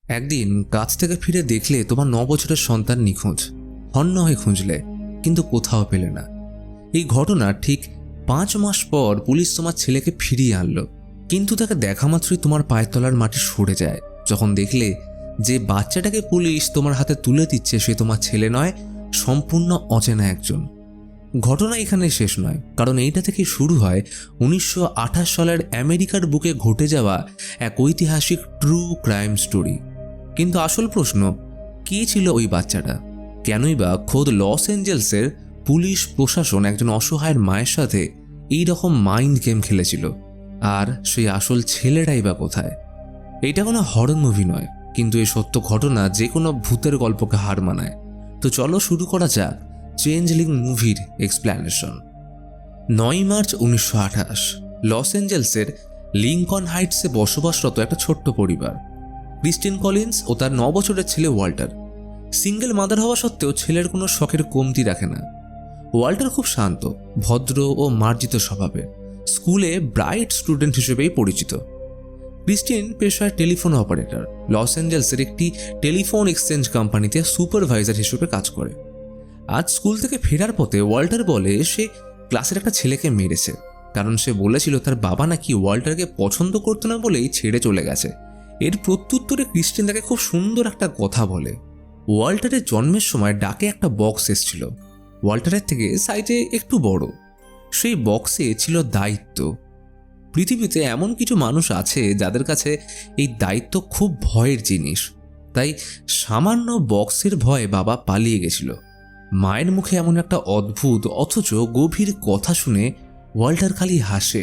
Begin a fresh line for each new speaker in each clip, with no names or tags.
একদিন কাজ থেকে ফিরে দেখলে তোমার 9 বছরের সন্তান নিখোঁজ। হন্য হয়ে খুঁজলে, কিন্তু কোথাও পেলে না। এই ঘটনা ঠিক 5 মাস পর পুলিশ তোমার ছেলেকে ফিরিয়ে আনলো, কিন্তু তাকে দেখা মাত্রই তোমার পায়ের তলার মাটি সরে যায় যখন দেখলে যে বাচ্চাটাকে পুলিশ তোমার হাতে তুলে দিচ্ছে সে তোমার ছেলে নয়, সম্পূর্ণ অচেনা একজন। ঘটনা এখানে শেষ নয়, কারণ এইটা থেকে শুরু হয় 1928 সালের আমেরিকার বুকে ঘটে যাওয়া এক ঐতিহাসিক ট্রু ক্রাইম স্টোরি। কিন্তু আসল প্রশ্ন, কে ছিল ওই বাচ্চাটা? কেনই বা খোদ লস অ্যাঞ্জেলসের পুলিশ প্রশাসন একজন অসহায়ের মায়ের সাথে এই রকম মাইন্ড গেম খেলেছিল? আর সেই আসল ছেলেটাই বা কোথায়? এইটা কোনো হরর মুভি নয়, কিন্তু এই সত্য ঘটনা যে কোনো ভূতের গল্পকে হার মানায়। তো চলো শুরু করা যাক চেঞ্জলিং মুভির এক্সপ্ল্যানেশন। 9 মার্চ 1928 লস অ্যাঞ্জেলসের লিঙ্কন হাইটসে বসবাসরত একটা ছোট্ট পরিবার। ক্রিস্টিন কলিন্স ও তার 9 বছরের ছেলে ওয়াল্টার। সিঙ্গেল মাদার হওয়া সত্ত্বেও ছেলের কোনো শখের কমতি রাখে না। ওয়াল্টার খুব শান্ত, ভদ্র ও মার্জিত স্বভাবের। স্কুলে ব্রাইট স্টুডেন্ট হিসেবেই পরিচিত। ক্রিস্টিন পেশায় টেলিফোন অপারেটর। লস অ্যাঞ্জেলসের একটি টেলিফোন এক্সচেঞ্জ কোম্পানিতে সুপারভাইজার হিসেবে কাজ করে। আজ স্কুল থেকে ফেরার পথে ওয়াল্টার বলে সে ক্লাসের একটা ছেলেকে মেরেছে, কারণ সে বলেছিল তার বাবা নাকি ওয়াল্টারকে পছন্দ করতো না বলেই ছেড়ে চলে গেছে। এর প্রত্যুত্তরে ক্রিস্টিন তাকে খুব সুন্দর একটা কথা বলে। ওয়াল্টারের জন্মের সময় ডাকে একটা বক্স এসেছিল, ওয়াল্টারের থেকে সাইজে একটু বড়। সেই বক্সে ছিল দায়িত্ব। পৃথিবীতে এমন কিছু মানুষ আছে যাদের কাছে এই দায়িত্ব খুব ভয়ের জিনিস, তাই সামান্য বক্সের ভয়ে বাবা পালিয়ে গেছিল। মায়ের মুখে এমন একটা অদ্ভুত অথচ গভীর কথা শুনে ওয়াল্টার খালি হাসে।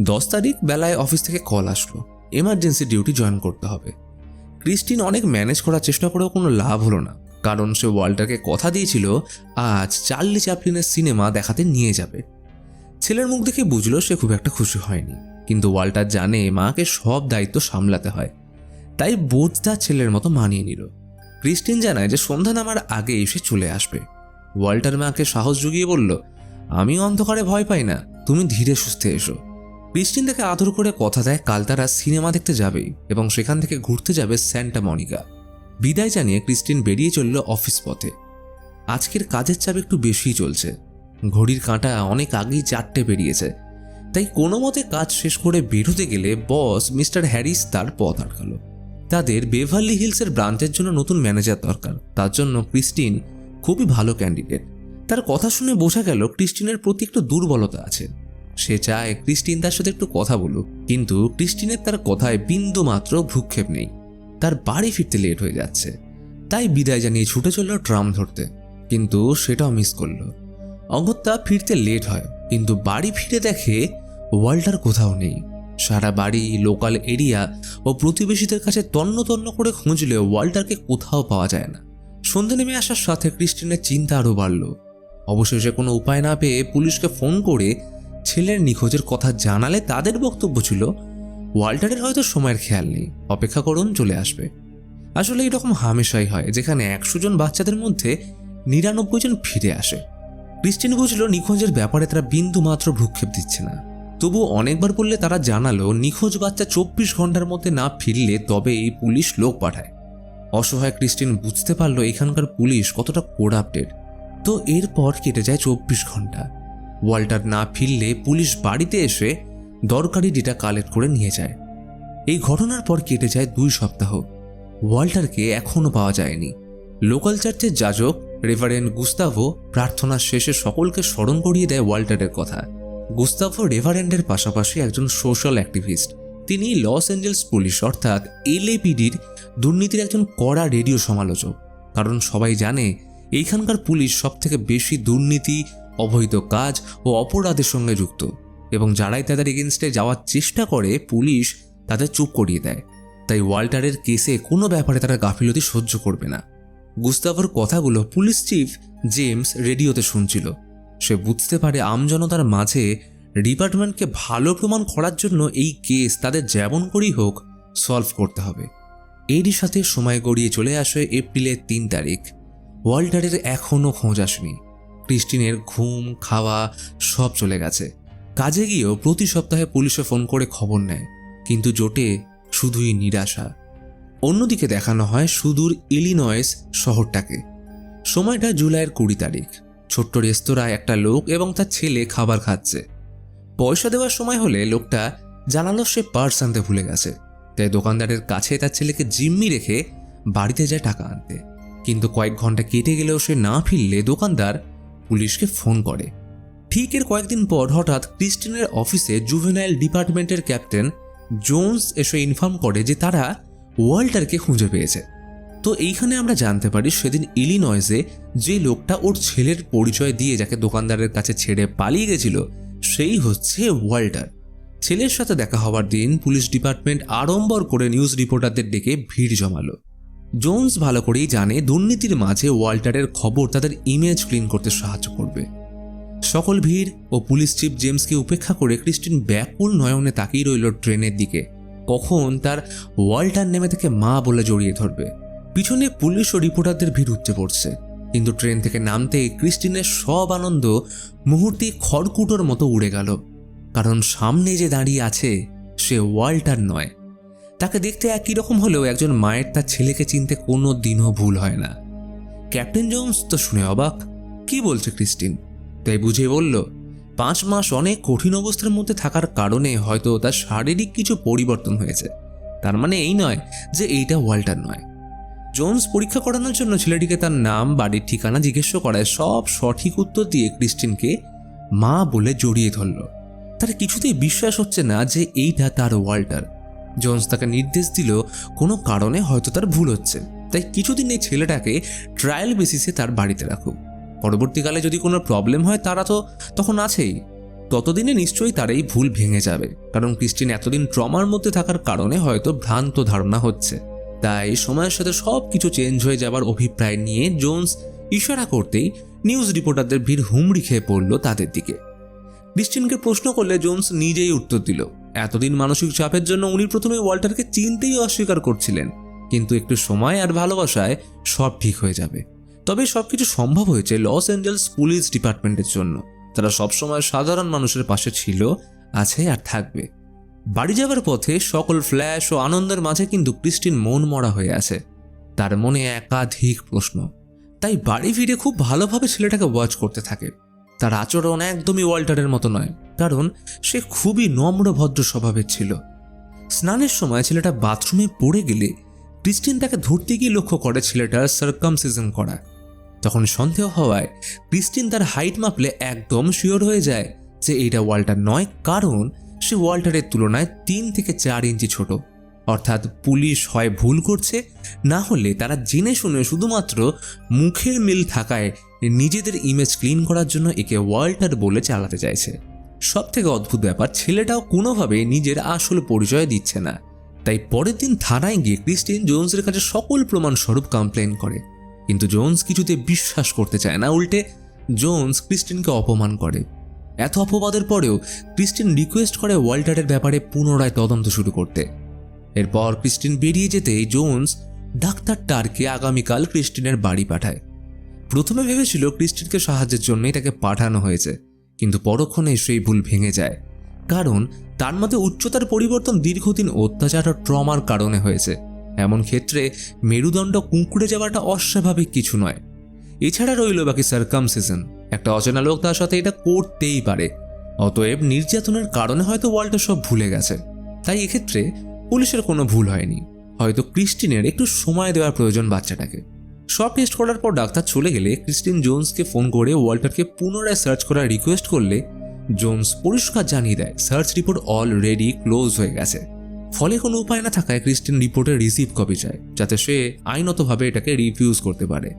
10 তারিখ বেলায় অফিস থেকে কল আসলো, এমার্জেন্সি ডিউটি জয়েন করতে হবে। ক্রিস্টিন অনেক ম্যানেজ করার চেষ্টা করেও কোনো লাভ হলো না, কারণ সে ওয়াল্টারকে কথা দিয়েছিল আজ চার্লি চ্যাপলিনের সিনেমা দেখাতে নিয়ে যাবে। ছেলের মুখ দেখে বুঝলো সে খুব একটা খুশি হয়নি, কিন্তু ওয়াল্টার জানে মাকে সব দায়িত্ব সামলাতে হয়, তাই বোঝদার ছেলের মতো মানিয়ে নিল। ক্রিস্টিন জানায় যে সন্ধ্যা নামার আগে এসে চলে আসবে। ওয়াল্টার মাকে সাহস জুগিয়ে বলল, আমি অন্ধকারে ভয় পাই না, তুমি ধীরে সুস্থে এসো। ক্রিস্টিন তাকে আদর করে কথা দেয় কাল তারা সিনেমা দেখতে যাবেই এবং সেখান থেকে ঘুরতে যাবে স্যান্টা মনিকা। বিদায় জানিয়ে ক্রিস্টিন বেরিয়ে চলল অফিস পথে। আজকের কাজের চাপ একটু বেশিই চলছে। ঘড়ির কাঁটা অনেক আগেই 4টে বেরিয়েছে, তাই কোনো মতে কাজ শেষ করে বেরোতে গেলে বস মিস্টার হ্যারিস তার পথ আটকালো। তাদের বেভারলি হিলসের ব্রাঞ্চের জন্য নতুন ম্যানেজার দরকার, তার জন্য ক্রিস্টিন খুবই ভালো ক্যান্ডিডেট। তার কথা শুনে বোঝা গেল ক্রিস্টিনের প্রতি একটু দুর্বলতা আছে। সে চায় ক্রিস্টিন তার সাথে একটু কথা বলুক, কিন্তু ক্রিস্টিনের তার কথায় বিন্দু মাত্র ভ্রুক্ষেপ নেই। তার বাড়ি ফিরতে লেট হয়ে যাচ্ছে, তাই বিদায় জানিয়ে ছুটে চলল ট্রাম ধরতে, কিন্তু সেটাও মিস করলো। অগত্যা ফিরতে লেট হয়, কিন্তু বাড়ি ফিরে দেখে ওয়াল্টার কোথাও নেই। সারা বাড়ি, লোকাল এরিয়া ও প্রতিবেশীদের কাছে তন্ন তন্ন করে খুঁজলেও ওয়াল্টারকে কোথাও পাওয়া যায় না। সন্ধ্যা নেমে আসার সাথে ক্রিস্টিনের চিন্তা আরও বাড়ল। অবশেষে কোনো উপায় না পেয়ে পুলিশকে ফোন করে ছেলের নিখোঁজের কথা জানালে তাদের বক্তব্য ছিল ওয়াল্টারের হয়তো সময়ের খেয়াল নেই, অপেক্ষা করুন, চলে আসবে। আসলে এরকম হামেশাই হয়, যেখানে 100 জন বাচ্চাদের মধ্যে 99 জন ফিরে আসে। ক্রিস্টিন বুঝল নিখোঁজের ব্যাপারে তারা বিন্দু মাত্র ভ্রুক্ষেপ দিচ্ছে না। তবু অনেকবার বললে তারা জানালো নিখোঁজ বাচ্চা 24 ঘন্টার মধ্যে না ফিরলে তবে এই পুলিশ লোক পাঠায়। অসহায় ক্রিস্টিন বুঝতে পারলো এখানকার পুলিশ কতটা করাপ্টেড। তো এরপর কেটে যায় 24 ঘন্টা। ওয়াল্টার না ফিরলে পুলিশ বাড়িতে এসে দরকারি ডেটা কালেক্ট করে নিয়ে যায়। এই ঘটনার পর কেটে যায় 2 সপ্তাহ। ওয়াল্টারকে এখনো পাওয়া যায়নি। লোকাল চার্চের যাজক রেভারেন্ড গুস্তাভো প্রার্থনার শেষে সকলকে স্মরণ করিয়ে দেয় ওয়াল্টারের কথা। গুস্তাভো রেভারেন্ডের পাশাপাশি একজন সোশ্যাল অ্যাক্টিভিস্ট। তিনি লস অ্যাঞ্জেলস পুলিশ অর্থাৎ LAPDর দুর্নীতির একজন কড়া রেডিও সমালোচক। কারণ সবাই জানে এইখানকার পুলিশ সবথেকে বেশি দুর্নীতি, অবৈধ কাজ ও অপরাধের সঙ্গে যুক্ত, এবং যারাই তাদের এগেনস্টে যাওয়ার চেষ্টা করে পুলিশ তাদের চুপ করিয়ে দেয়। তাই ওয়াল্টারের কেসে কোনো ব্যাপারে তারা গাফিলতি সহ্য করবে না। গুস্তাভোর কথাগুলো পুলিশ চিফ জেমস রেডিওতে শুনছিল। সে বুঝতে পারে আমজনতার মাঝে ডিপার্টমেন্টকে ভালো প্রমাণ করার জন্য এই কেস তাদের যেমন করেই হোক সলভ করতে হবে। এরই সাথে সময় গড়িয়ে চলে আসে এপ্রিলের 3 তারিখ। ওয়াল্টারের এখনও খোঁজ আসেনি। ক্রিস্টিনের ঘুম, খাওয়া সব চলে গেছে। কাজে গিয়েও প্রতি সপ্তাহে পুলিশে ফোন করে খবর নেয়, কিন্তু জোটে শুধুই নিরাশা। অন্যদিকে দেখানো হয় সুদূর ইলিনয়েস শহরটাকে। সময়টা জুলাইয়ের 20 তারিখ। ছোট্ট রেস্তোরাঁয় একটা লোক এবং তার ছেলে খাবার খাচ্ছে। পয়সা দেওয়ার সময় হলে লোকটা জানালো সে পার্স আনতে ভুলে গেছে, তাই দোকানদারের কাছে তার ছেলেকে জিম্মি রেখে বাড়িতে যায় টাকা আনতে। কিন্তু কয়েক ঘন্টা কেটে গেলেও সে না ফিরলে দোকানদার পুলিশকে ফোন করে। ঠিক এর কয়েকদিন পর হঠাৎ ক্রিস্টিনের অফিসে জুভেনাইল ডিপার্টমেন্টের ক্যাপ্টেন জোন্স এসে ইনফর্ম করে যে তারা ওয়াল্টারকে খুঁজে পেয়েছে। তো এইখানে আমরা জানতে পারি সেদিন ইলিনয়েসে যে লোকটা ওর ছেলের পরিচয় দিয়ে যাকে দোকানদারের কাছে ছেড়ে পালিয়ে গেছিল সেই হচ্ছে ওয়াল্টার। ছেলের সাথে দেখা হওয়ার দিন পুলিশ ডিপার্টমেন্ট আড়ম্বর করে নিউজ রিপোর্টারদের ডেকে ভিড় জমালো। জোন্স ভালো করেই জানে দুর্নীতির মাঝে ওয়াল্টারের খবর তাদের ইমেজ ক্লিন করতে সাহায্য করবে। সকল ভিড় ও পুলিশ চিফ জেমসকে উপেক্ষা করে ক্রিস্টিন ব্যাকুল নয়নে তাকিয়ে রইল ট্রেনের দিকে, কখন তার ওয়াল্টার নেমে থেকে মা বলে জড়িয়ে ধরবে। পিছনে পুলিশ ও রিপোর্টারদের ভিড় উপচে পড়ছে, কিন্তু ট্রেন থেকে নামতেই ক্রিস্টিনের সব আনন্দ মুহূর্তে খড়কুটোর মতো উড়ে গেল। কারণ সামনে যে দাঁড়িয়ে আছে সে ওয়াল্টার নয়। তাকে দেখতে একই রকম হলেও একজন মায়ের তার ছেলেকে চিনতে কোনো দিনও ভুল হয় না। ক্যাপ্টেন জোন্স তো শুনে অবাক, কি বলছে ক্রিস্টিন? তাই বুঝে বলল 5 মাস অনেক কঠিন অবস্থার মধ্যে থাকার কারণে হয়তো তার শারীরিক কিছু পরিবর্তন হয়েছে, তার মানে এই নয় যে এইটা ওয়াল্টার নয়। জোন্স পরীক্ষা করানোর জন্য ছেলেটিকে তার নাম, বাড়ির ঠিকানা জিজ্ঞেস করায় সব সঠিক উত্তর দিয়ে ক্রিস্টিনকে মা বলে জড়িয়ে ধরল। তার কিছুতেই বিশ্বাস হচ্ছে না যে এইটা তার ওয়াল্টার। জোন্স তাকে নির্দেশ দিল কোনো কারণে হয়তো তার ভুল হচ্ছে, তাই কিছুদিন এই ছেলেটাকে ট্রায়াল বেসিসে তার বাড়িতে রাখুক। পরবর্তীকালে যদি কোনো প্রবলেম হয় তারা তো তখন আছেই, ততদিনে নিশ্চয়ই তার এই ভুল ভেঙে যাবে। কারণ ক্রিস্টিন এতদিন ট্রমার মধ্যে থাকার কারণে হয়তো ভ্রান্ত ধারণা হচ্ছে। তাই সময়ের সাথে সব কিছু চেঞ্জ হয়ে যাবার অভিপ্রায় নিয়ে জোন্স ইশারা করতেই নিউজ রিপোর্টারদের ভিড় হুমড়ি খেয়ে পড়ল তাদের দিকে। ক্রিস্টিনকে প্রশ্ন করলে জোন্স নিজেই উত্তর দিল এতদিন মানসিক চাপের জন্য উনি প্রথমে ওয়াল্টারকে চিনতেই অস্বীকার করছিলেন, কিন্তু একটু সময় আর ভালোবাসায় সব ঠিক হয়ে যাবে। তবে সবকিছু সম্ভব হয়েছে লস অ্যাঞ্জেলস পুলিশ ডিপার্টমেন্টের জন্য। তারা সবসময় সাধারণ মানুষের পাশে ছিল, আছে আর থাকবে। বাড়ি যাবার পথে সকল ফ্ল্যাশ ও আনন্দের মাঝে কিন্তু ক্রিস্টিন মন মরা হয়ে আছে। তার মনে একাধিক প্রশ্ন। তাই বাড়ি ফিরে খুব ভালোভাবে ছেলেটাকে ওয়াচ করতে থাকে। তার আচরণ একদমই ওয়াল্টারের মতো নয়, কারণ সে খুবই নম্র ভদ্র স্বভাবের ছিল। স্নানের সময় ছেলেটা বাথরুমে পড়ে গেলে ক্রিস্টিন তাকে ধরতে গিয়ে লক্ষ্য করে ছেলেটার সার্কামসিজন করা। তখন সন্দেহ হওয়ায় ক্রিস্টিন তার হাইট মাপলে একদম শিওর হয়ে যায় যে এইটা ওয়াল্টার নয়, কারণ সে ওয়াল্টারের তুলনায় 3 থেকে 4 ইঞ্চি ছোট। অর্থাৎ পুলিশ হয় ভুল করছে, না হলে তারা জেনে শুনে শুধুমাত্র মুখের মিল থাকায় নিজেদের ইমেজ ক্লিন করার জন্য একে ওয়াল্টার বলে চালাতে চাইছে। সব থেকে অদ্ভুত ব্যাপার, ছেলেটাও কোনোভাবে নিজের আসল পরিচয় দিচ্ছে না। তাই পরের দিন থানায় গিয়ে ক্রিস্টিন জোন্সের কাছে সকল প্রমাণ স্বরূপ কমপ্লেন করে, কিন্তু জোন্স কিছুতে বিশ্বাস করতে চায় না। উল্টে জোন্স ক্রিস্টিনকে অপমান করে। এত অপবাদের পরেও ক্রিস্টিন রিকোয়েস্ট করে ওয়াল্টারের ব্যাপারে পুনরায় তদন্ত শুরু করতে। এরপর ক্রিস্টিন বেরিয়ে যেতেই জোন্স ডাক্তার টারকে আগামীকাল ক্রিস্টিনের বাড়ি পাঠায়। প্রথমে ভেবেছিল ক্রিস্টিনকে সাহায্যের জন্যই তাকে পাঠানো হয়েছে, কিন্তু পরক্ষণে সেই ভুল ভেঙে যায়। কারণ তার মধ্যে উচ্চতার পরিবর্তন দীর্ঘদিন অত্যাচার ও ট্রমার কারণে হয়েছে। এমন ক্ষেত্রে মেরুদণ্ড কুঁকড়ে যাওয়াটা অস্বাভাবিক কিছু নয়। এছাড়া রইল বাকি সার্কামসিজন। একটা অচেনা লোক তার সাথে এটা করতেই পারে। অতএব নির্যাতনের কারণে হয়তো ওয়াল্টার সব ভুলে গেছে। তাই এক্ষেত্রে পুলিশের কোনো ভুল হয়নি, হয়তো ক্রিস্টিনের একটু সময় দেওয়ার প্রয়োজন বাচ্চাটাকে। সব টেস্ট করার পর ডাক্তার চলে গেলে ক্রিস্টিন জোন্সকে ফোন করে ওয়াল্টারকে পুনরায় সার্চ করার রিকোয়েস্ট করলে জোন্স পরিষ্কার জানিয়ে দেয় সার্চ রিপোর্ট অলরেডি ক্লোজ হয়ে গেছে। ফলে কোনো উপায় না থাকায় ক্রিস্টিন রিপোর্টের রিসিভ কপি চায়, যাতে সে আইনতভাবে এটাকে রিফিউজ করতে পারে।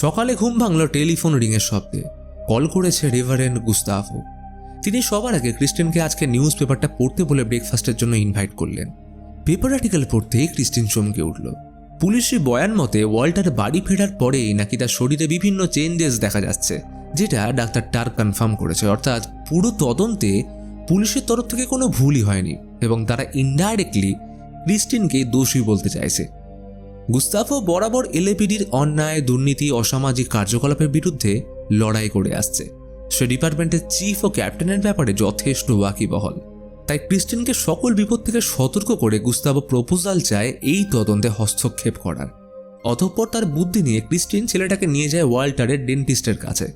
সকালে ঘুম ভাঙল টেলিফোন রিংয়ের শব্দে। কল করেছে রেভারেন্ড গুস্তাভো। তিনি সবার আগে ক্রিস্টিনকে আজকে নিউজ পেপারটা পড়তে বলে ব্রেকফাস্টের জন্য ইনভাইট করলেন। পেপার আর্টিকেল পড়তেই ক্রিস্টিন চমকে উঠল। পুলিশি বয়ান মতে ওয়াল্টার বাড়ি ফেরার পরেই নাকি তার শরীরে বিভিন্ন চেঞ্জেস দেখা যাচ্ছে, যেটা ডাক্তার টার কনফার্ম করেছে। অর্থাৎ পুরো তদন্তে পুলিশের তরফ থেকে কোনো ভুলই হয়নি এবং তারা ইনডাইরেক্টলি ক্রিস্টিনকে দোষী বলতে চাইছে। গুস্তাভো বরাবর এলএপিডির অন্যায়, দুর্নীতি, অসামাজিক কার্যকলাপের বিরুদ্ধে লড়াই করে আসছে। সে ডিপার্টমেন্টের চিফ ও ক্যাপ্টেনের ব্যাপারে যথেষ্ট ওয়াকিবহল। তাই ক্রিস্টিনকে সকল বিপদ থেকে সতর্ক করে গুস্তাভো প্রপোজাল চায় এই তদন্তে হস্তক্ষেপ করার। অতঃপর তার বুদ্ধি নিয়ে ক্রিস্টিন ছেলেটাকে নিয়ে যায় ওয়াল্টারের ডেন্টিস্টের কাছে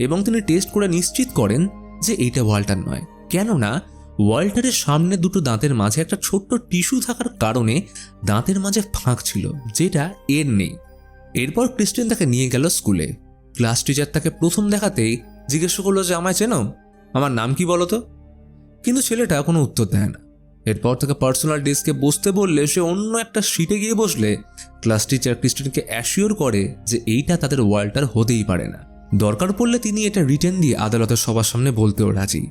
এবং তিনি টেস্ট করে নিশ্চিত করেন যে এইটা ওয়াল্টার নয়, কেননা ওয়াল্টারের সামনে দুটো দাঁতের মাঝে একটা ছোট্ট টিস্যু থাকার কারণে দাঁতের মাঝে ফাঁক ছিল, যেটা এর নেই। এরপর ক্রিস্টিন তাকে নিয়ে গেল স্কুলে। ক্লাস টিচার তাকে প্রথম দেখাতেই জিজ্ঞেস করলো যে আমায় চেনো, আমার নাম কি বলো তো? কিন্তু ছেলেটা কোনো উত্তর দেয় না। এরপর তাকে পার্সোনাল ডেস্কে বসতে বললে সে অন্য একটা সিটে গিয়ে বসলে ক্লাস টিচার ক্রিস্টিনকে অ্যাসিওর করে যে এইটা তাদের ওয়াল্টার হতেই পারে না। দরকার পড়লে তিনি এটা রিটেন দিয়ে আদালতের সবার সামনে বলতেও রাজি।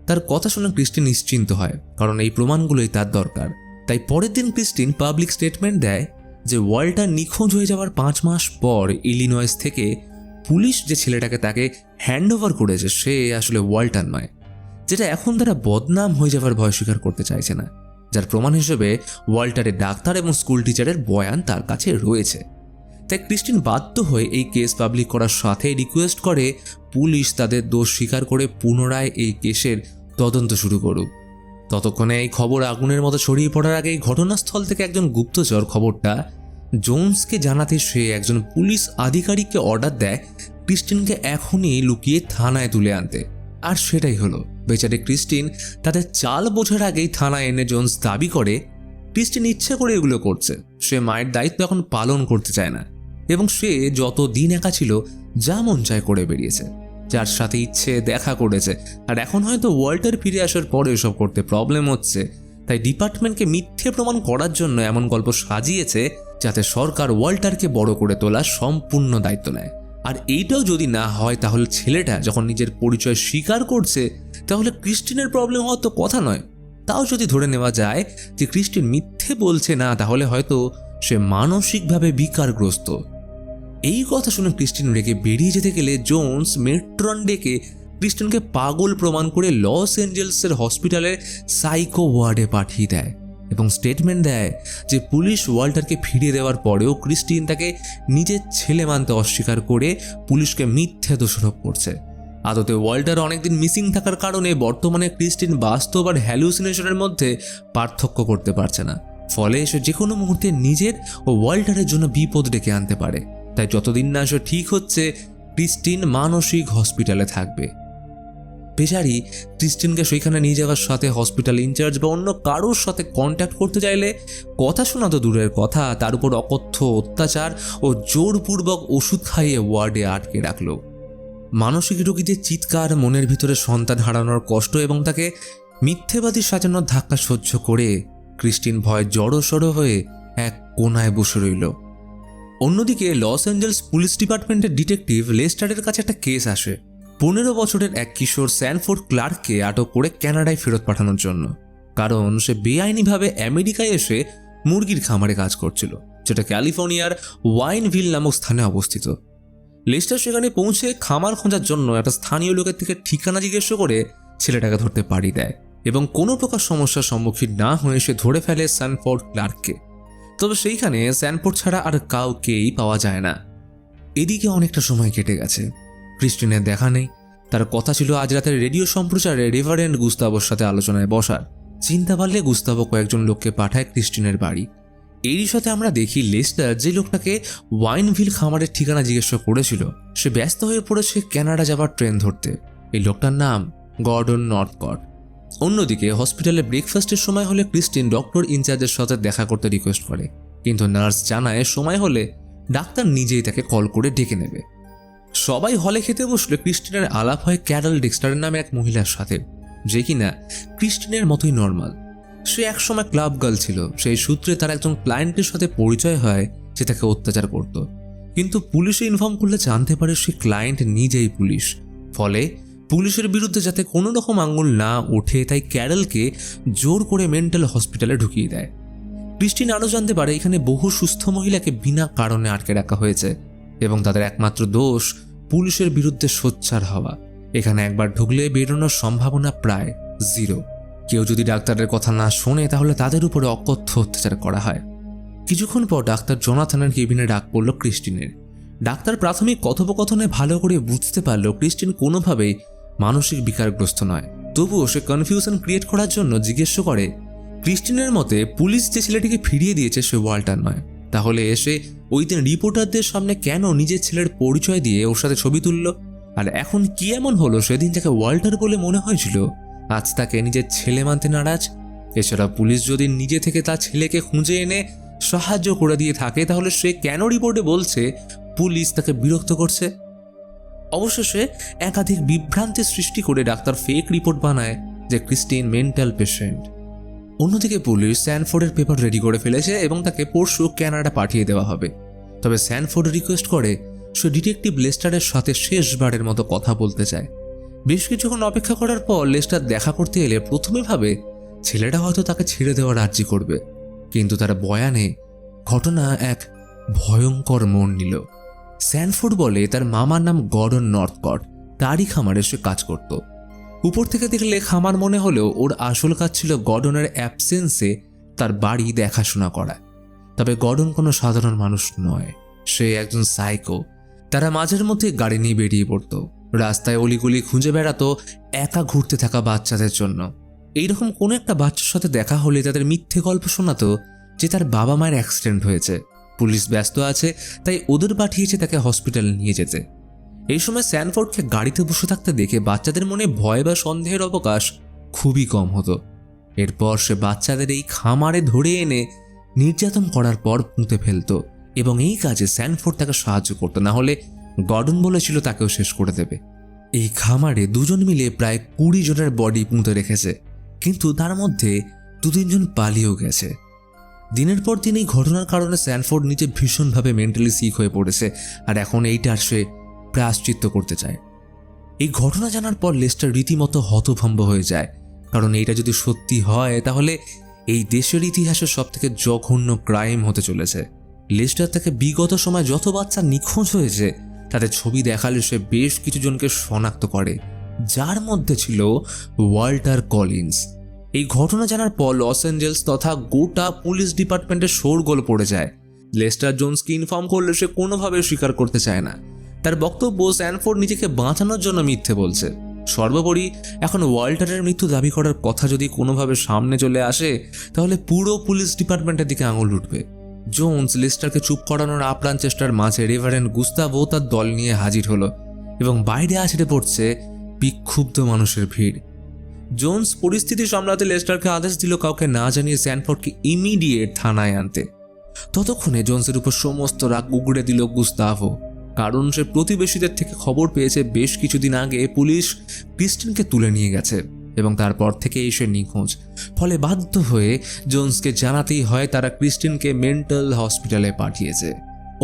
তার কথা শুনে ক্রিস্টিন নিশ্চিন্ত হয়, কারণ এই প্রমাণগুলোই তার দরকার। তাই পরের দিন ক্রিস্টিন পাবলিক স্টেটমেন্ট দেয় যে ওয়াল্টার নিখোঁজ হয়ে যাওয়ার 5 মাস পর ইলিনয়েস থেকে পুলিশ যে ছেলেটাকে তাকে হ্যান্ড ওভার করেছে সে আসলে ওয়াল্টার নয়, যেটা এখন তারা বদনাম হয়ে যাওয়ার ভয় স্বীকার করতে চাইছে না। যার প্রমাণ হিসেবে ওয়াল্টারের ডাক্তার এবং স্কুল টিচারের বয়ান তার কাছে রয়েছে। তাই ক্রিস্টিন বাধ্য হয়ে এই কেস পাবলিক করার সাথে রিকোয়েস্ট করে পুলিশ তাদের দোষ স্বীকার করে পুনরায় এই কেসের তদন্ত শুরু করুক। ততক্ষণে এই খবর আগুনের মতো ছড়িয়ে পড়ার আগেই ঘটনাস্থল থেকে একজন গুপ্তচর খবরটা জোন্সকে জানাতে সে একজন পুলিশ আধিকারিককে অর্ডার দেয় ক্রিস্টিনকে এখনই লুকিয়ে থানায় তুলে আনতে। আর সেটাই হলো। বেচারে ক্রিস্টিন তাদের চাল বোঝার আগেই থানায় এনে জোন্স দাবি করে ক্রিস্টিন ইচ্ছে করে এগুলো করছে, সে মায়ের দায়িত্ব এখন পালন করতে চায় না এবং সে যত দিন একা ছিল যা মন চায় করে বেরিয়েছে, যার সাথে ইচ্ছে দেখা করেছে। আর এখন হয়তো ওয়াল্টার ফিরে আসার পরে এসব করতে প্রবলেম হচ্ছে, তাই ডিপার্টমেন্টকে মিথ্যে প্রমাণ করার জন্য এমন গল্প সাজিয়েছে যাতে সরকার ওয়াল্টারকে বড় করে তোলার সম্পূর্ণ দায়িত্ব নেয়। আর এইটাও যদি না হয় তাহলে ছেলেটা যখন নিজের পরিচয় স্বীকার করছে তাহলে ক্রিস্টিনের প্রবলেম হওয়ার তো কথা নয়। তাও যদি ধরে নেওয়া যায় যে ক্রিস্টিন মিথ্যে বলছে না, তাহলে হয়তো সে মানসিকভাবে বিকারগ্রস্ত। এই কথা শুনে ক্রিস্টিন রেগে বেরিয়ে যেতে গেলে জোন্স মেট্রন ডেকে ক্রিস্টিনকে পাগল প্রমাণ করে লস এঞ্জেলসের হসপিটালের সাইকো ওয়ার্ডে পাঠিয়ে দেয় এবং স্টেটমেন্ট দেয় যে পুলিশ ওয়াল্টারকে ফিরিয়ে দেওয়ার পরেও ক্রিস্টিন তাকে নিজের ছেলে মানতে অস্বীকার করে পুলিশকে মিথ্যে দোষারোপ করছে। আদতে ওয়াল্টার অনেকদিন মিসিং থাকার কারণে বর্তমানে ক্রিস্টিন বাস্তব আর হ্যালুসিনেশনের মধ্যে পার্থক্য করতে পারছে না, ফলে সে যে কোনো মুহূর্তে নিজের ও ওয়াল্টারের জন্য বিপদ ডেকে আনতে পারে। তাই যতদিন না সে ঠিক হচ্ছে ক্রিস্টিন মানসিক হসপিটালে থাকবে। বেচারি ক্রিস্টিনকে সেইখানে নিয়ে যাওয়ার সাথে হসপিটাল ইনচার্জ বা অন্য কারোর সাথে কন্ট্যাক্ট করতে চাইলে কথা শোনা তো দূরের কথা, তার উপর অকথ্য অত্যাচার ও জোরপূর্বক ওষুধ খাইয়ে ওয়ার্ডে আটকে রাখলো। মানসিক রোগীদের চিৎকার, মনের ভিতরে সন্তান হারানোর কষ্ট এবং তাকে মিথ্যেবাদী সাজানোর ধাক্কা সহ্য করে ক্রিস্টিন ভয় জড়সড় হয়ে এক কোনায় বসে রইল। অন্যদিকে লস অ্যাঞ্জেলস পুলিশ ডিপার্টমেন্টের ডিটেকটিভ লেস্টারের কাছে একটা কেস আসে 15 বছরের এক কিশোর স্যানফোর্ড ক্লার্ককে আটক করে কানাডায় ফেরত পাঠানোর জন্য, কারণ সে বেআইনিভাবে আমেরিকায় এসে মুরগির খামারে কাজ করছিল, যেটা ক্যালিফোর্নিয়ার ওয়াইনভিল নামক স্থানে অবস্থিত। লেস্টার সেখানে পৌঁছে খামার খোঁজার জন্য একটা স্থানীয় লোকের থেকে ঠিকানা জিজ্ঞেস করে ছেলেটাকে ধরতে পারি দেয় এবং কোনো প্রকার সমস্যার সম্মুখীন না হয়ে সে ধরে ফেলে স্যানফোর্ড ক্লার্ককে। তবে সেইখানে স্যানফোর্ড ছাড়া আর কাউকেই পাওয়া যায় না। এদিকে অনেকটা সময় কেটে গেছে, ক্রিস্টিনের দেখা নেই। তার কথা ছিল আজ রাতের রেডিও সম্প্রচারে রেভারেন্ড গুস্তাভোর সাথে আলোচনায় বসার। চিন্তা পারলে গুস্তাভো কয়েকজন লোককে পাঠায় ক্রিস্টিনের বাড়ি। এরই সাথে আমরা দেখি লেস্টার যে লোকটাকে ওয়াইনভিল খামারের ঠিকানা জিজ্ঞাসা করেছিল সে ব্যস্ত হয়ে পড়েছে কানাডা যাবার ট্রেন ধরতে। এই লোকটার নাম গর্ডন নর্থকট। অন্যদিকে হসপিটালে ব্রেকফাস্টের সময় হলে ক্রিস্টিন ডক্টর ইনচার্জের সাথে দেখা করতে রিকোয়েস্ট করে, কিন্তু নার্স জানায় সময় হলে ডাক্তার নিজেই তাকে কল করে ডেকে নেবে। সবাই হলে খেতে বসলে ক্রিস্টিনের আলাপ হয় ক্যারল ডিক্সটারের নামে এক মহিলার সাথে, যে কিনা ক্রিস্টিনের মতোই নর্মাল। সে একসময় ক্লাব গার্ল ছিল। সেই সূত্রে তার একজন ক্লায়েন্টের সাথে পরিচয় হয় যে তাকে অত্যাচার করত, কিন্তু পুলিশে ইনফর্ম করলে জানতে পারে সে ক্লায়েন্ট নিজেই পুলিশ। ফলে পুলিশের বিরুদ্ধে যাতে কোনো রকম আঙুল না ওঠে তাই ক্যারলকে জোর করে মেন্টাল হসপিটালে ঢুকিয়ে দেয়। ক্রিস্টিন আরও জানতে পারে এখানে বহু সুস্থ মহিলাকে বিনা কারণে আটকে রাখা হয়েছে এবং তাদের একমাত্র দোষ পুলিশের বিরুদ্ধে সোচ্চার হওয়া। এখানে একবার ঢুকলে বেরোনোর সম্ভাবনা প্রায় 0। কেউ যদি ডাক্তারের কথা না শোনে তাহলে তাদের উপরে অকথ্য অত্যাচার করা হয়। কিছুক্ষণ পর ডাক্তার জোনাথনের কেবিনে ডাক পড়ল ক্রিস্টিনের। ডাক্তার প্রাথমিক কথোপকথনে ভালো করে বুঝতে পারল ক্রিস্টিন কোনোভাবেই মানসিক বিকারগ্রস্ত নয়, তবুও সে কনফিউশন ক্রিয়েট করার জন্য জিজ্ঞেস করে, ক্রিস্টিনের মতে পুলিশ যে ছেলেটিকে ফিরিয়ে দিয়েছে সে ওয়াল্টার নয়, তাহলে এসে ওই দিন রিপোর্টারদের সামনে কেন নিজের ছেলের পরিচয় দিয়ে ওর সাথে ছবি তুলল? আর এখন কি এমন হলো সেদিন যাকে ওয়াল্টার বলে মনে হয়েছিল আজ তাকে নিজের ছেলে মানতে নারাজ? এছাড়া পুলিশ যদি নিজে থেকে তার ছেলেকে খুঁজে এনে সাহায্য করে দিয়ে থাকে তাহলে সে কেন রিপোর্টে বলছে পুলিশ তাকে বিরক্ত করছে? অবশেষে একাধিক বিভ্রান্তির সৃষ্টি করে ডাক্তার ফেক রিপোর্ট বানায় যে ক্রিস্টিন মেন্টাল পেশেন্ট। অন্যদিকে পুলিশ স্যানফোর্ডের পেপার রেডি করে ফেলেছে এবং তাকে পরশু কানাডা পাঠিয়ে দেওয়া হবে। তবে স্যানফোর্ড রিকোয়েস্ট করে সে ডিটেকটিভ লেস্টারের সাথে শেষবারের মতো কথা বলতে চায়। বেশ কিছুক্ষণ অপেক্ষা করার পর লেস্টার দেখা করতে এলে প্রথমে ভাবে ছেলেটা হয়তো তাকে ছেড়ে দেওয়ার আর্জি করবে, কিন্তু তার বয়ানে ঘটনা এক ভয়ঙ্কর মোড় নিল। স্যানফোর্ড বলে তার মামার নাম গর্ডন নর্থকট, তারই খামারে সে কাজ করত। উপর থেকে দেখলে খামার মনে হলেও ওর আসল কাজ ছিল গর্ডনের অ্যাবসেন্সে তার বাড়ি দেখাশোনা করা। তবে গর্ডন কোনো সাধারণ মানুষ নয়, সে একজন সাইকো। তারা মাঝের মধ্যে গাড়ি নিয়ে বেরিয়ে পড়তো, রাস্তায় অলিগলি খুঁজে বেড়াতো একা ঘুরতে থাকা বাচ্চাদের জন্য। এইরকম কোনো একটা বাচ্চার সাথে দেখা হলে তাদের মিথ্যে গল্প শোনাতো যে তার বাবা মায়ের অ্যাক্সিডেন্ট হয়েছে, পুলিশ ব্যস্ত আছে তাই ওদের পাঠিয়েছে তাকে হসপিটালে নিয়ে যেতে। এই সময় স্যানফোর্ডকে গাড়িতে বসে থাকতে দেখে বাচ্চাদের মনে ভয় বা সন্দেহের অবকাশ খুবই কম হতো। এরপর সে বাচ্চাদের এই খামারে ধরে এনে নির্যাতন করার পর পুঁতে ফেলত এবং এই কাজে স্যানফোর্ড তাকে সাহায্য করতো, না হলে গর্ডন বলেছিল তাকেও শেষ করে দেবে। এই খামারে দুজন মিলে প্রায় 20 জনের বডি পুঁতে রেখেছে, কিন্তু তার মধ্যে 2-3 জন পালিয়েও গেছে। দিনের পর দিন এই ঘটনার কারণে স্যানফোর্ড নিজে ভীষণভাবে মেন্টালি সিক হয়ে পড়েছে, আর এখন এইটার সে প্রায়শ্চিত্ত করতে চায়। এই ঘটনা জানার পর লেস্টার রীতিমতো হতভম্ব হয়ে যায়, কারণ এইটা যদি সত্যি হয় তাহলে এই দেশের ইতিহাসে সবথেকে জঘন্য ক্রাইম হতে চলেছে। লেস্টার তাকে বিগত সময় যত বাচ্চা নিখোঁজ হয়েছে তাদের ছবি দেখালে সে বেশ কিছু জনকে শনাক্ত করে, যার মধ্যে ছিল ওয়াল্টার কলিন্স। এই ঘটনা জানার পর লস অ্যাঞ্জেলস তথা গোটা পুলিশ ডিপার্টমেন্টের শোরগোল পড়ে যায়। লেস্টার জোনসকে ইনফর্ম করলে সে কোনোভাবে স্বীকার করতে চায় না। তার বক্তব্য স্যানফোর্ড নিজেকে বাঁচানোর জন্য মিথ্যে বলছে। সর্বোপরি এখন ওয়াল্টারের মৃত্যু দাবি করার কথা যদি কোনোভাবে সামনে চলে আসে তাহলে পুরো পুলিশ ডিপার্টমেন্টের দিকে আঙুল উঠবে। জোন্স লেস্টারকে চুপ করানোর আপ্রাণ চেষ্টার মাঝে রেভারেন্ড গুস্তাভো তার দল নিয়ে হাজির হলো এবং বাইরে আছড়ে পড়ছে বিক্ষুব্ধ মানুষের ভিড়। জোন্স পরিস্থিতি সামলাতে লেস্টারকে আদেশ দিল কাউকে না জানিয়ে স্যানফোর্ডকে ইমিডিয়েট থানায় আনতে। ততক্ষণে জোন্সের উপর সমস্ত রাগ উগড়ে দিল গুস্তাভো, কারণ সে প্রতিবেশীদের থেকে খবর পেয়েছে বেশ কিছুদিন আগে পুলিশ ক্রিস্টিনকে তুলে নিয়ে গেছে এবং তারপর থেকে সে নিখোঁজ। ফলে বাধ্য হয়ে জোন্সকে জানাতেই হয় তারা ক্রিস্টিনকে মেন্টাল হসপিটালে পাঠিয়েছে।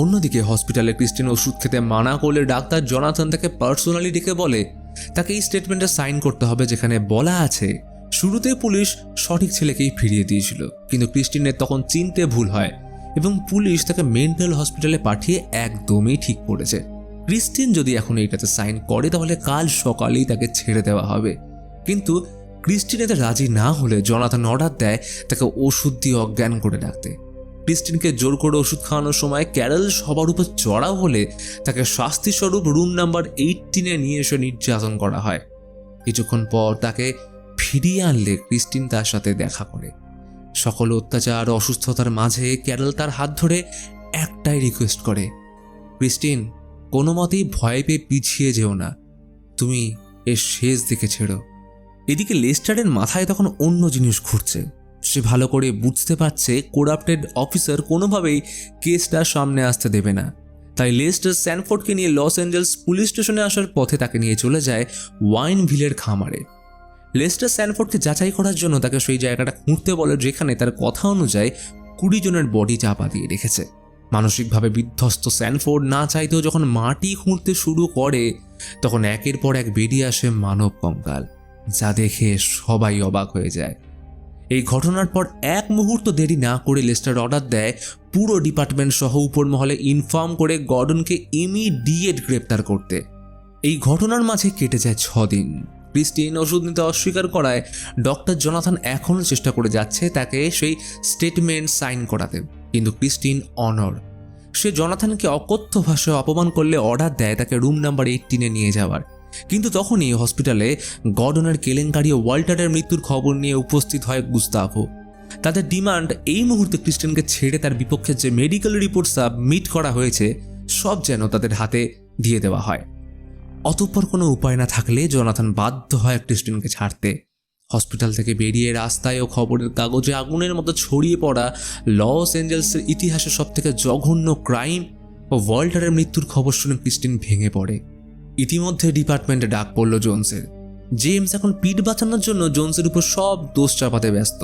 অন্যদিকে হসপিটালে ক্রিস্টিন ওষুধ খেতে মানা করলে ডাক্তার জনাথন তাকে পার্সোনালি ডেকে বলে তাকে এই স্টেটমেন্টে সাইন করতে হবে যেখানে বলা আছে শুরুতে পুলিশ সঠিক ছেলেকেই ফিরিয়ে দিয়েছিল, কিন্তু ক্রিস্টিনের তখন চিনতে ভুল হয় এবং পুলিশ তাকে মেন্টাল হসপিটালে পাঠিয়ে একদমই ঠিক করেছে। ক্রিস্টিন যদি এখন এইটাতে সাইন করে তাহলে কাল সকালেই তাকে ছেড়ে দেওয়া হবে, কিন্তু ক্রিস্টিন এতে রাজি না হলে জনাথন অর্ডার দেয় তাকে ওষুধ দিয়ে অজ্ঞান করে রাখতে। ক্রিস্টিনকে জোর করে ওষুধ খাওয়ানোর সময় ক্যারল সবার উপর চড়াও হলে তাকে শাস্তিস্বরূপ রুম নাম্বার 18-এ নিয়ে এসে নির্যাতন করা হয়। কিছুক্ষণ পর তাকে ফিরিয়ে আনলে ক্রিস্টিন তার সাথে দেখা করে। সকল অত্যাচার অসুস্থতার মাঝে ক্যারল তার হাত ধরে একটাই রিকোয়েস্ট করে, ক্রিস্টিন কোনো মতেই ভয় পেয়ে পিছিয়ে যেও না, তুমি এর শেষ দিকে ছেড়ো। এদিকে লেস্টারের মাথায় তখন অন্য জিনিস ঘুরছে। সে ভালো করে বুঝতে পারছে করাপ্টেড অফিসার কোনোভাবেই কেসটা সামনে আসতে দেবে না। তাই লেস্টার স্যানফোর্ডকে নিয়ে লস অ্যাঞ্জেলস পুলিশ স্টেশনে আসার পথে তাকে নিয়ে চলে যায় ওয়াইনভিলের খামারে। লেস্টার স্যানফোর্ডকে যাচাই করার জন্য তাকে সেই জায়গাটা খুঁড়তে বলে যেখানে তার কথা অনুযায়ী 20 জনের বডি চাপা দিয়ে রেখেছে। মানসিকভাবে বিধ্বস্ত স্যানফোর্ড না চাইতেও যখন মাটি খুঁড়তে শুরু করে তখন একের পর এক বেরিয়ে আসে মানব কঙ্কাল, যা দেখে সবাই অবাক হয়ে যায়। এই ঘটনার পর এক মুহূর্ত দেরি না করে লেস্টার অর্ডার দেয় পুরো ডিপার্টমেন্ট সহ উপর মহলে ইনফর্ম করে গর্ডনকে ইমিডিয়েট গ্রেপ্তার করতে। এই ঘটনার মাঝে কেটে যায় 6 দিন। ক্রিস্টিন ওষুধ নিতে অস্বীকার করায় ডক্টর জনাথন এখনও চেষ্টা করে যাচ্ছে তাকে সেই স্টেটমেন্ট সাইন করাতে, কিন্তু ক্রিস্টিন অনড়। সে জনাথনকে অকথ্য ভাষায় অপমান করলে অর্ডার দেয় তাকে রুম নাম্বার 18-এ নিয়ে যাওয়ার কিন্তু তখনই হসপিটালে গর্ডনের কেলেঙ্কারি ও ওয়াল্টারের মৃত্যুর খবর নিয়ে উপস্থিত হয় গুস্তাভো। তাদের ডিমান্ড এই মুহূর্তে ক্রিস্টিনকে ছেড়ে তার বিপক্ষে যে মেডিকেল রিপোর্ট সাবমিট করা হয়েছে সব যেন তাদের হাতে দিয়ে দেওয়া হয়। অতঃপর কোনো উপায় না থাকলে জোনাথন বাধ্য হয় ক্রিস্টিনকে ছাড়তে। হসপিটাল থেকে বেরিয়ে রাস্তায় ও খবরের কাগজে আগুনের মতো ছড়িয়ে পড়া লস অ্যাঞ্জেলসের ইতিহাসে সবথেকে জঘন্য ক্রাইম ও ওয়াল্টারের মৃত্যুর খবর শুনে ক্রিস্টিন ভেঙে পড়ে। ইতিমধ্যে ডিপার্টমেন্টে ডাক পড়ল জোনসের। জেমস এখন পিঠ বাঁচানোর জন্য জোনসের উপর সব দোষ চাপাতে ব্যস্ত।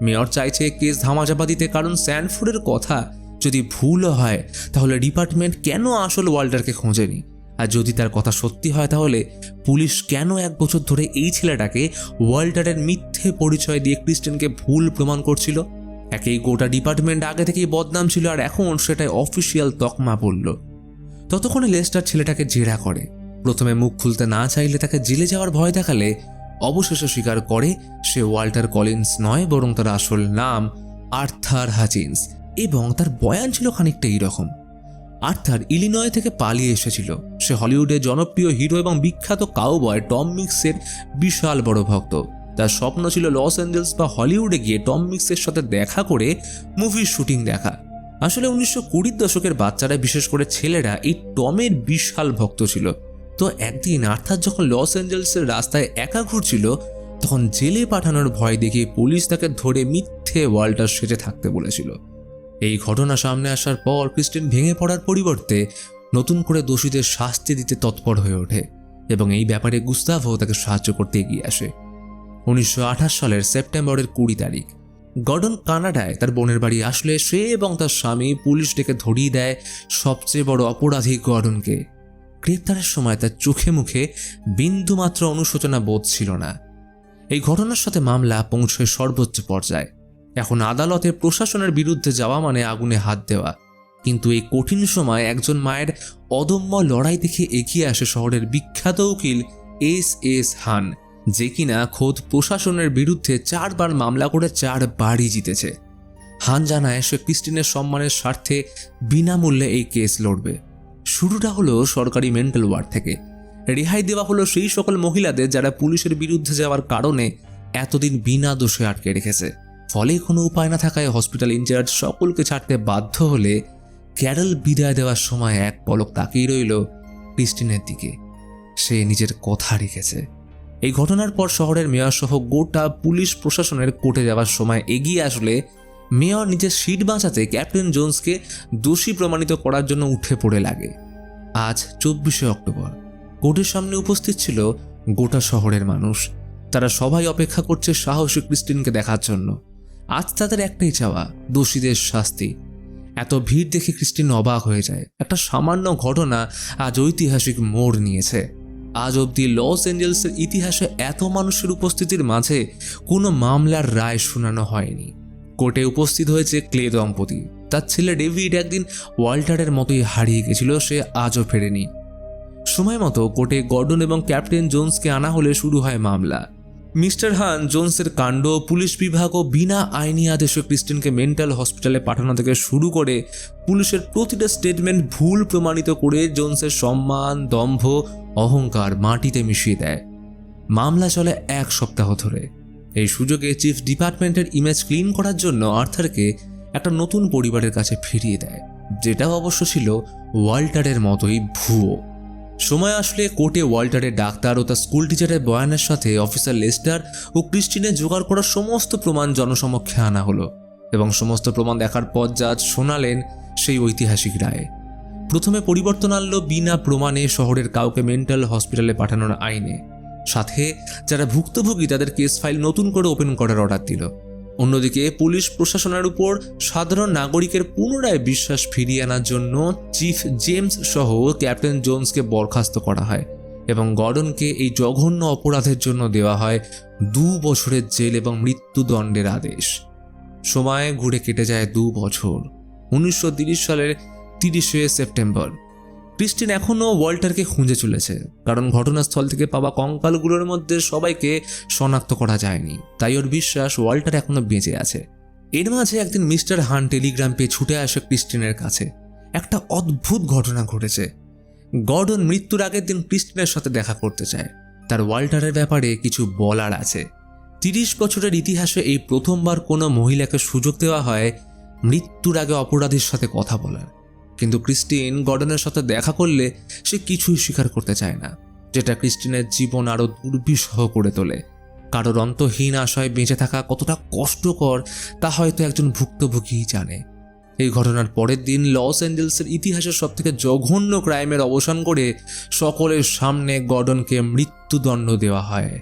মেয়র চাইছে কেস ধামাচাপা দিতে, কারণ স্যানফোর্ডের কথা যদি ভুলও হয় তাহলে ডিপার্টমেন্ট কেন আসল ওয়াল্টারকে খোঁজেনি, আর যদি তার কথা সত্যি হয় তাহলে পুলিশ কেন 1 বছর ধরে এই ছেলেটাকে ওয়াল্টারের মিথ্যে পরিচয় দিয়ে ক্রিস্টিনকে ভুল প্রমাণ করছিল। একেই গোটা ডিপার্টমেন্ট আগে থেকেই বদনাম ছিল, আর এখন সেটাই অফিসিয়াল তকমা পড়ল। ততক্ষণে লেস্টার ছেলেটাকে জেরা করে। প্রথমে মুখ খুলতে না চাইলে তাকে জেলে যাওয়ার ভয় দেখালে অবশেষে স্বীকার করে সে ওয়াল্টার কলিন্স নয়, বরং তার আসল নাম আর্থার হাচিন্স, এবং তার বয়ান ছিল খানিকটা এইরকম। আর্থার ইলিনয় থেকে পালিয়ে এসেছিল। সে হলিউডের জনপ্রিয় হিরো এবং বিখ্যাত কাউবয় টম মিক্সের বিশাল বড় ভক্ত। তার স্বপ্ন ছিল লস অ্যাঞ্জেলস বা হলিউডে গিয়ে টম মিক্সের সাথে দেখা করে মুভির শুটিং দেখা। আসলে 1920 দশকের বাচ্চারা, বিশেষ করে ছেলেরা, এই টমের বিশাল ভক্ত ছিল। তো একদিন আর্থার যখন লস অ্যাঞ্জেলসের রাস্তায় একা ঘুরছিল, তখন জেলে পাঠানোর ভয় দেখিয়ে পুলিশ তাকে ধরে মিথ্যে ওয়াল্টার সেজে থাকতে বলেছিল। এই ঘটনা সামনে আসার পর ক্রিস্টিন ভেঙে পড়ার পরিবর্তে নতুন করে দোষীদের শাস্তি দিতে তৎপর হয়ে ওঠে, এবং এই ব্যাপারে গুস্তাভো তাকে সাহায্য করতে এগিয়ে আসে। 1928 সালের সেপ্টেম্বরের 20 তারিখ গর্ডন কানাডায় তার বোনের বাড়ি আসলে সে এবং তার স্বামী পুলিশ ডেকে ধরিয়ে দেয় সবচেয়ে বড় অপরাধী গর্ডনকে। গ্রেপ্তারের সময় তার চোখে মুখে বিন্দুমাত্র অনুশোচনা বোধ ছিল না। এই ঘটনার সাথে মামলা পৌঁছয় সর্বোচ্চ পর্যায়ে। এখন আদালতে প্রশাসনের বিরুদ্ধে যাওয়া মানে আগুনে হাত দেওয়া। কিন্তু এই কঠিন সময় একজন মায়ের অদম্য লড়াই দেখে এগিয়ে আসে শহরের বিখ্যাত উকিল এস হান, যে কিনা খোদ প্রশাসনের বিরুদ্ধে 4 বার মামলা করে 4 বারই জিতেছে। হান জানায় সে ক্রিস্টিনের সম্মানের স্বার্থে বিনামূল্যে এই কেস লড়বে। শুরুটা হলো সরকারি মেন্টাল ওয়ার্ড থেকে। রেহাই দেওয়া হলো সেই সকল মহিলাদের যারা পুলিশের বিরুদ্ধে যাওয়ার কারণে এতদিন বিনা দোষে আটকে রেখেছে। ফলে কোনো উপায় না থাকায় হসপিটাল ইনচার্জ সকলকে ছাড়তে বাধ্য হলে ক্যারল বিদায় দেওয়ার সময় এক পলক তাকিয়ে রইল ক্রিস্টিনের দিকে। সে নিজের কথা রেখেছে। এই ঘটনার পর শহরের মেয়র সহ গোটা পুলিশ প্রশাসনের কোর্টে যাওয়ার সময় এগিয়ে আসলে মেয়র নিজের সিট বাঁচাতে ক্যাপ্টেন জোন্সকে দোষী প্রমাণিত করার জন্য উঠে পড়ে লাগে। আজ 24শে অক্টোবর কোর্টের সামনে উপস্থিত ছিল গোটা শহরের মানুষ। তারা সবাই অপেক্ষা করছে সাহসী ক্রিস্টিনকে দেখার জন্য। আজ তাদের একটাই চাওয়া, দোষীদের শাস্তি। এত ভিড় দেখে ক্রিস্টিন অবাক হয়ে যায়। একটা সামান্য ঘটনা আজ ঐতিহাসিক মোড় নিয়েছে। আজ অবধি লস অ্যাঞ্জেলসের ইতিহাসে এত মানুষের উপস্থিতির মাঝে কোনো মামলার রায় শোনানো হয়নি। কোর্টে উপস্থিত হয়েছে ক্লে দম্পতি। তার ছেলে ডেভিড একদিন ওয়াল্টারের মতোই হারিয়ে গেছিল, সে আজও ফেরেনি। সময় মতো কোর্টে গর্ডন এবং ক্যাপ্টেন জোন্সকে আনা হলে শুরু হয় মামলা। মিস্টার হান জোন্সের কাণ্ড, পুলিশ বিভাগ ও বিনা আইনি আদেশে ক্রিস্টিনকে মেন্টাল হসপিটালে পাঠানো থেকে শুরু করে পুলিশের প্রতিটা স্টেটমেন্ট ভুল প্রমাণিত করে জোন্সের সম্মান, দম্ভ, অহংকার মাটিতে মিশিয়ে দেয়। মামলা চলে 1 সপ্তাহ ধরে। এই সুযোগে চিফ ডিপার্টমেন্টের ইমেজ ক্লিন করার জন্য আর্থারকে একটা নতুন পরিবারের কাছে ফিরিয়ে দেয়, যেটা অবশ্য ছিল ওয়াল্টারের মতোই ভুয়ো। সময় আসলে কোর্টে ওয়াল্টারের ডাক্তার ও তার স্কুল টিচারের বয়ানের সাথে অফিসার লেস্টার ও ক্রিস্টিনের জোগাড় করা সমস্ত প্রমাণ জনসমক্ষে আনা হলো, এবং সমস্ত প্রমাণ দেখার পর জাজ শোনালেন সেই ঐতিহাসিক রায়। প্রথমে পরিবর্তন আনলো বিনা প্রমাণে শহরের কাউকে মেন্টাল হসপিটালে পাঠানোর আইনে। সাথে যারা ভুক্তভোগী তাদের কেস ফাইল নতুন করে ওপেন করার অর্ডার দিল। অন্যদিকে পুলিশ প্রশাসনের উপর সাধারণ নাগরিকের পুনরায় বিশ্বাস ফিরিয়ে আনার জন্য চিফ জেমস সহ ক্যাপ্টেন জোন্সকে বরখাস্ত করা হয়, এবং গর্ডনকে এই জঘন্য অপরাধের জন্য দেওয়া হয় 2 বছরের জেল এবং মৃত্যুদণ্ডের আদেশ। সময় ঘুরে কেটে যায় 2 বছর। 1930 সালের 30শে সেপ্টেম্বর ক্রিস্টিন এখনও ওয়াল্টারকে খুঁজে চলেছে, কারণ ঘটনাস্থল থেকে পাওয়া কঙ্কালগুলোর মধ্যে সবাইকে শনাক্ত করা যায়নি। তাই ওর বিশ্বাস ওয়াল্টার এখনো বেঁচে আছে। এর মাঝে একদিন মিস্টার হান টেলিগ্রাম পেয়ে ছুটে আসে ক্রিস্টিনের কাছে। একটা অদ্ভুত ঘটনা ঘটেছে। গর্ডন মৃত্যুর আগের দিন ক্রিস্টিনের সাথে দেখা করতে চায়। তার ওয়াল্টারের ব্যাপারে কিছু বলার আছে। 30 বছরের ইতিহাসে এই প্রথমবার কোনো মহিলাকে সুযোগ দেওয়া হয় মৃত্যুর আগে অপরাধীর সাথে কথা বলার। কিন্তু ক্রিস্টিন গর্ডনের সাথে দেখা করলে সে কিছুই স্বীকার করতে চায় না, যেটা ক্রিস্টিনের জীবন আরও দুর্বিষহ করে তোলে। কারোর অন্তহীন আশায় বেঁচে থাকা কতটা কষ্টকর তা হয়তো একজন ভুক্তভোগীই জানে। এই ঘটনার পরের দিন লস অ্যাঞ্জেলসের ইতিহাসের সবথেকে জঘন্য ক্রাইমের অবসান করে সকলের সামনে গর্ডনকে মৃত্যুদণ্ড দেওয়া হয়।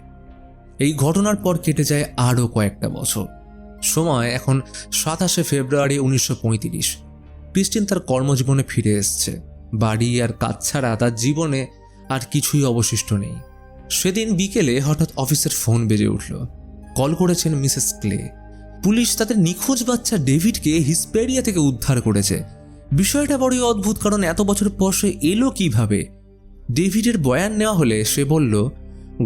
এই ঘটনার পর কেটে যায় আরও কয়েকটা বছর। সময় এখন 27শে ফেব্রুয়ারি 1935। ক্রিস্টিন তার কর্মজীবনে ফিরে এসছে। বাড়ি আর কাজ ছাড়া তার জীবনে আর কিছুই অবশিষ্ট নেই। সেদিন বিকেলে হঠাৎ অফিসের ফোন বেজে উঠল। কল করেছেন মিসেস ক্লে। পুলিশ তাদের নিখোঁজ বাচ্চা ডেভিডকে হিসপেরিয়া থেকে উদ্ধার করেছে। বিষয়টা বড়ই অদ্ভুত, কারণ এত বছর পর সে এলো কিভাবে? ডেভিডের বয়ান নেওয়া হলে সে বলল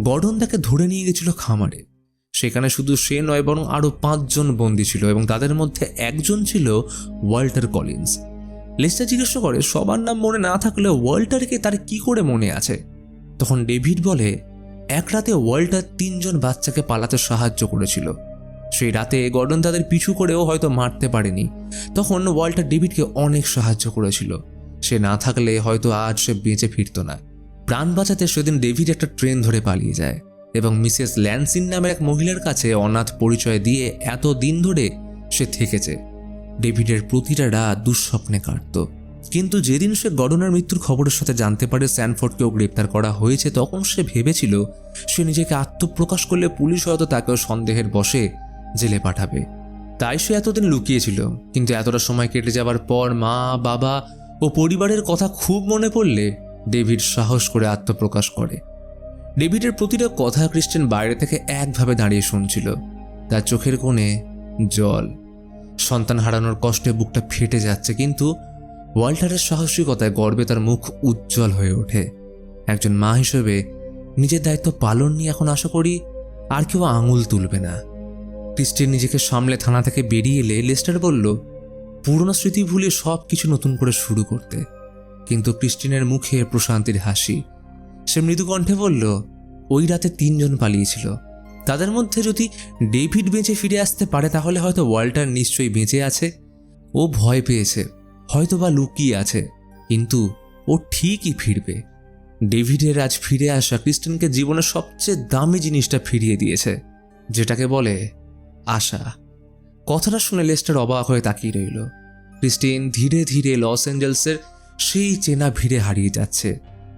গর্ডন তাকে ধরে নিয়ে গেছিল খামারে। সেখানে শুধু সে নয় বরং আরও 5 জন বন্দী ছিল এবং তাদের মধ্যে একজন ছিল ওয়াল্টার কলিন্স। লেস্টার জিজ্ঞেস করে সবার নাম মনে না থাকলেও ওয়াল্টারকে তার কি করে মনে আছে। তখন ডেভিড বলে এক রাতে ওয়াল্টার 3 জন বাচ্চাকে পালাতে সাহায্য করেছিল। সেই রাতে গর্ডন তাদের পিছু করেও হয়তো মারতে পারেনি। তখন ওয়াল্টার ডেভিডকে অনেক সাহায্য করেছিল। সে না থাকলে হয়তো আজ সে বেঁচে ফিরত না। প্রাণ বাঁচাতে সেদিন ডেভিড একটা ট্রেন ধরে পালিয়ে যায় এবং মিসেস ল্যান্সিন নামের এক মহিলার কাছে অনাথ পরিচয় দিয়ে এত দিন ধরে সে থেকেছে। ডেভিডের প্রতিটা রাত দুঃস্বপ্নে কাটত। কিন্তু যেদিন সে গর্ডনের মৃত্যুর খবরের সাথে জানতে পারে স্যানফোর্ডকেও গ্রেপ্তার করা হয়েছে, তখন সে ভেবেছিল সে নিজেকে আত্মপ্রকাশ করলে পুলিশ হয়তো তাকেও সন্দেহের বশে জেলে পাঠাবে। তাই সে এতদিন লুকিয়েছিল। কিন্তু এতটা সময় কেটে যাবার পর মা, বাবা ও পরিবারের কথা খুব মনে পড়লে ডেভিড সাহস করে আত্মপ্রকাশ করে। ডেভিডের প্রতিটা কথা ক্রিস্টিন বাইরে থেকে একভাবে দাঁড়িয়ে শুনছিল। তার চোখের কোণে জল। সন্তান হারানোর কষ্টে বুকটা ফেটে যাচ্ছে, কিন্তু ওয়াল্টারের সাহসিকতায় গর্বে তার মুখ উজ্জ্বল হয়ে ওঠে। একজন মা হিসেবে নিজের দায়িত্ব পালন নিয়ে এখন আশা করি আর কেউ আঙুল তুলবে না। ক্রিস্টিন নিজেকে সামলে থানা থেকে বেরিয়ে এলে লেস্টার বলল পুরনো স্মৃতি ভুলে সব কিছু নতুন করে শুরু করতে। কিন্তু ক্রিস্টিনের মুখে প্রশান্তির হাসি। সে মৃদু কণ্ঠে বলল ওই রাতে 3 জন পালিয়েছিল। তাদের মধ্যে যদি ডেভিড বেঁচে ফিরে আসতে পারে তাহলে হয়তো ওয়াল্টার নিশ্চয়ই বেঁচে আছে। ও ভয় পেয়েছে, হয়তো বা লুকিয়ে আছে, কিন্তু ও ঠিকই ফিরবে। ডেভিডের আজ ফিরে আসা ক্রিস্টিনকে জীবনের সবচেয়ে দামি জিনিসটা ফিরিয়ে দিয়েছে, যেটাকে বলে আশা। কথাটা শুনে লেস্টার অবাক হয়ে তাকিয়ে রইল। ক্রিস্টিন ধীরে ধীরে লস অ্যাঞ্জেলসের সেই চেনা ভিড়ে হারিয়ে যাচ্ছে।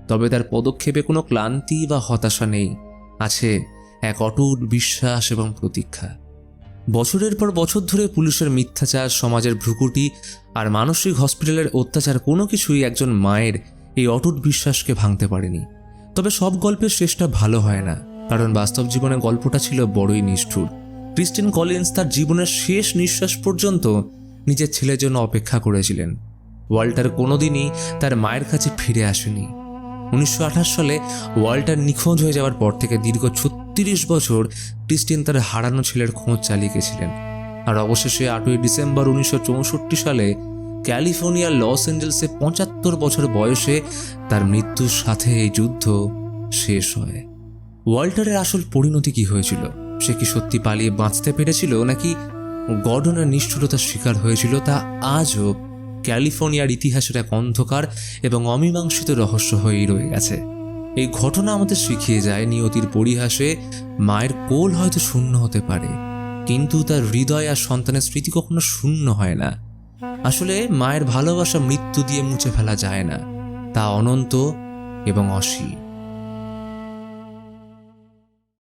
তবে তার পদক্ষেপে কোনো ক্লান্তি বা হতাশা নেই, আছে এক অটুট বিশ্বাস এবং প্রতীক্ষা। বছরের পর বছর ধরে পুলিশের মিথ্যাচার, সমাজের ভ্রুকুটি আর মানসিক হসপিটালের অত্যাচার কোনো কিছুই একজন মায়ের এই অটুট বিশ্বাসকে ভাঙতে পারেনি। তবে সব গল্পের শেষটা ভালো হয় না, কারণ বাস্তব জীবনে গল্পটা ছিল বড়ই নিষ্ঠুর। ক্রিস্টিন কলিন্স তার জীবনের শেষ নিঃশ্বাস পর্যন্ত নিজের ছেলের জন্য অপেক্ষা করেছিলেন। ওয়াল্টার কোনোদিনই তার মায়ের কাছে ফিরে আসেনি। 1928 সালে ওয়াল্টার নিখোঁজ হয়ে যাওয়ার পর থেকে দীর্ঘ 36 বছর ক্রিস্টিন তার হারানো ছেলের খোঁজ চালিয়ে গেছিলেন। আর অবশেষে 8ই ডিসেম্বর 1964 সালে ক্যালিফোর্নিয়ার লস অ্যাঞ্জেলসে 75 বছর বয়সে তার মৃত্যুর সাথে এই যুদ্ধ শেষ হয়। ওয়াল্টারের আসল পরিণতি কি হয়েছিল? সে কি সত্যি পালিয়ে বাঁচতে পেরেছিল, নাকি গর্ডনের নিষ্ঠুরতার শিকার হয়েছিল, তা আজও ক্যালিফোর্নিয়ার ইতিহাসের এক অন্ধকার এবং অমীমাংসিত রহস্য হয়েই রয়ে গেছে। এই ঘটনা আমাদের শিখিয়ে যায় নিয়তির পরিহাসে মায়ের কোল হয়তো শূন্য হতে পারে, কিন্তু তার হৃদয় আর সন্তানের স্মৃতি কখনো শূন্য হয় না। আসলে মায়ের ভালোবাসা মৃত্যু দিয়ে মুছে ফেলা যায় না, তা অনন্ত এবং অসীম।